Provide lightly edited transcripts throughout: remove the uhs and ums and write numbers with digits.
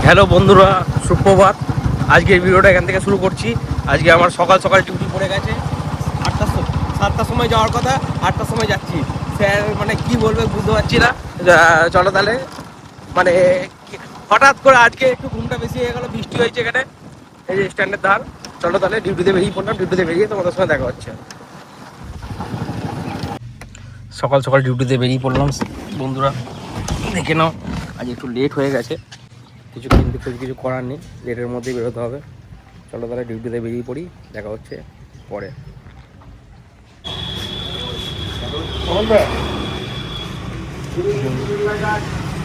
Hello বন্ধুরা, সুপ্রভাত। আজকের ভিডিওটা এখান থেকে শুরু করছি। আজকে আমার সকাল সকাল ডিউটি পড়ে গেছে। 7টার সময় যাওয়ার কথা, 8টার সময় যাচ্ছি। স্যার মানে কি বলবে বুঝতে পারছি না। চলো তাহলে, মানে হঠাৎ করে আজকে একটু ঘুমটা বেশি হয়ে গেল, বৃষ্টি হয়েছে এখানে, এই যে স্ট্যান্ডের ধার। চলো তাহলে ডিউটিতে বেরিয়ে পড়লাম। ডিউটিতে বেরিয়ে তোমাদের সঙ্গে দেখা হচ্ছে। সকাল সকাল ডিউটিতে বেরিয়ে পড়লাম বন্ধুরা, দেখে নাও আজ একটু লেট হয়ে গেছে। কিন্তু কিছু করার নেই, লেটের মধ্যেই বেরোতে হবে। চলো তাহলে ডিউটিতে বেরিয়ে পড়ি, দেখা হচ্ছে পরে।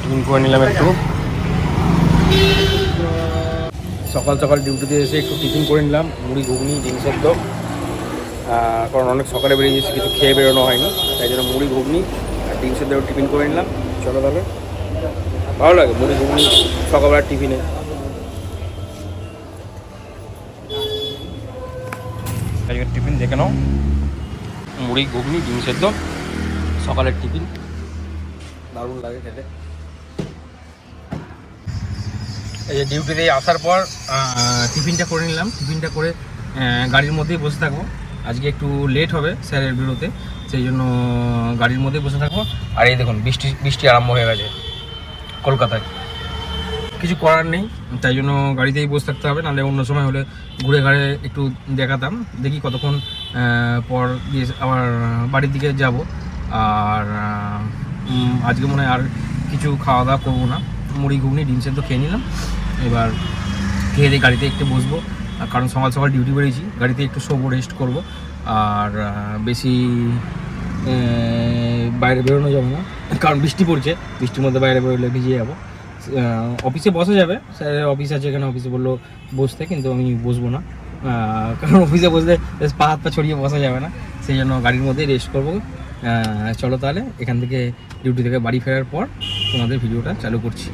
টিফিন করে নিলাম একটু, সকাল সকাল ডিউটিতে এসে একটু টিফিন করে নিলাম, মুড়ি ঘুগনি ডিম সেদ্ধ। কারণ অনেক সকালে বেরিয়ে গেছি, কিছু খেয়ে বেরোনো হয়নি, তাই জন্য মুড়ি ঘুগনি আর ডিম সেদ্ধ টিফিন করে নিলাম। চলো তাহলে, ভালো লাগে মুড়ি ঘুগনি সকালবেলার টিফিনে। আজকের টিফিন দেখে নাও, মুড়ি ঘুগনি ডিম সেদ্ধ, সকালের টিফিন দারুণ লাগে খেতে। এই যে ডিউটিতে আসার পর টিফিনটা করে নিলাম। টিফিনটা করে গাড়ির মধ্যেই বসে থাকবো। আজকে একটু লেট হবে স্যারের বেরোতে, সেই জন্য গাড়ির মধ্যেই বসে থাকবো। আর এই দেখুন বৃষ্টি আরম্ভ হয়ে গেছে কলকাতায়। কিছু করার নেই, তাই জন্য গাড়িতেই বসে থাকতে হবে। নাহলে অন্য সময় হলে ঘুরে ঘাড়ে একটু দেখাতাম, দেখি কতক্ষণ পর দিয়ে আবার বাড়ির দিকে যাব। আর আজকে মনে হয় আর কিছু খাওয়া দাওয়া করবো না, মুড়ি ঘুগনি ডিম সেদ্ধ খেয়ে নিলাম। এবার খেয়ে দিয়ে গাড়িতে একটু বসবো, কারণ সকাল সকাল ডিউটি বেরিয়েছি, গাড়িতে একটু শোবো, রেস্ট করবো। আর বেশি বাইরে বেরোনো যাবে না, কারণ বৃষ্টি পড়ছে। বৃষ্টির মধ্যে বাইরে বেরোলে ভিজে যাবো। অফিসে বসা যাবে, স্যারের অফিস আছে এখানে, অফিসে বললো বসতে, কিন্তু আমি বসবো না। কারণ অফিসে বসলে পা হাত পা ছড়িয়ে বসা যাবে না, সেই জন্য গাড়ির মধ্যেই রেস্ট করবো। চলো তাহলে এখান থেকে ডিউটি থেকে বাড়ি ফেরার পর তোমাদের ভিডিওটা চালু করছি।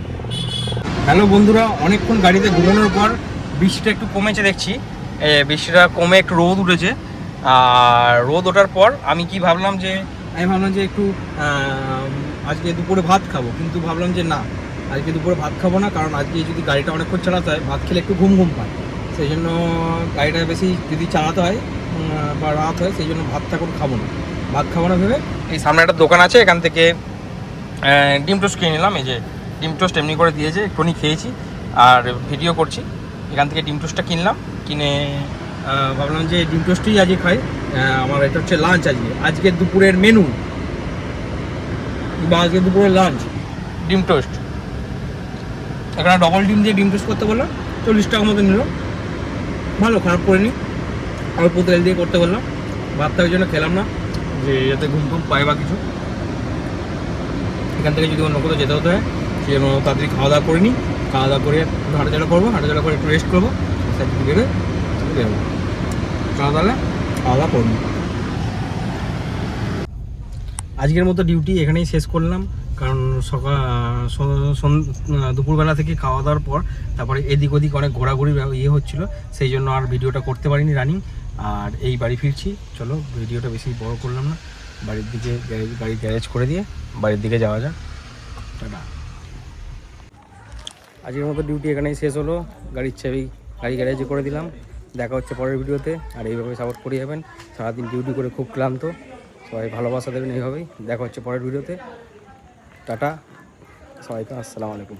হ্যালো বন্ধুরা, অনেকক্ষণ গাড়িতে ঘুমানোর পর বৃষ্টিটা একটু কমেছে দেখছি। বৃষ্টিটা কমে একটু রোদ উঠেছে। আর রোদ ওঠার পর আমি ভাবলাম যে একটু আজকে দুপুরে ভাত খাবো, কিন্তু ভাবলাম যে না, আজকে দুপুরে ভাত খাবো না। কারণ আজকে যদি গাড়িটা অনেকক্ষণ চালাতে হয়, ভাত খেলে একটু ঘুম পায়, সেই জন্য গাড়িটা বেশি যদি চালাতে হয় বা রাত হয়, সেই জন্য ভাতটা এখন ভাত খাবো না ভেবে এই সামনে একটা দোকান আছে, এখান থেকে ডিম টোস্ট কিনে নিলাম। এই যে ডিম টোস্ট এমনি করে দিয়েছে, একটুখানি খেয়েছি আর ভিডিও করছি। এখান থেকে ডিম টোস্টটা কিনে ভাবলাম যে ডিম টোস্টই আজকে খাই। আমার এটা হচ্ছে লাঞ্চ, আজকে দুপুরের মেনু বা আজকে দুপুরের লাঞ্চ ডিম টোস্ট। এখানে ডবল ডিম দিয়ে ডিম টোস্ট করতে বললাম, 40 টাকা মতো নিল। ভালো, খারাপ করিনি। অল্প তেল দিয়ে করতে বললাম। ভাতটা ওই জন্য খেলাম না, যে যাতে ঘুম পায় বা কিছু। এখান থেকে যদি অন্য কোথাও যেতে হতে হয়, সেই জন্য তাড়াতাড়ি খাওয়া দাওয়া করিনি। খাওয়া দাওয়া করে হাঁটাচলা করবো, হাঁটাচলা করে একটু রেস্ট করবো, স্যার যদি বেরোবো। তাহলে খাওয়া দাওয়া করবো। আজকের মতো ডিউটি এখানেই শেষ করলাম, কারণ দুপুরবেলা থেকে খাওয়া দাওয়ার পর তারপরে এদিক ওদিক অনেক ঘোরাঘুরি হচ্ছিলো, সেই জন্য আর ভিডিওটা করতে পারিনি রানিং। আর এই বাড়ি ফিরছি। চলো ভিডিওটা বেশি বড় করলাম না, বাড়ির দিকে গাড়ি গ্যারেজ করে দিয়ে বাড়ির দিকে যাওয়া যাক। টাটা। আজকের মতো ডিউটি এখানেই শেষ হলো। গাড়ির চাবি গাড়ি গ্যারেজে করে দিলাম। দেখা হচ্ছে পরের ভিডিওতে। আর এইভাবে সাপোর্ট করে যাবেন। সারাদিন ডিউটি করে খুব ক্লান্ত, সবাই ভালোবাসা দেবেন এইভাবেই। দেখা হচ্ছে পরের ভিডিওতে। টাটা সবাইকে, আসসালামু আলাইকুম।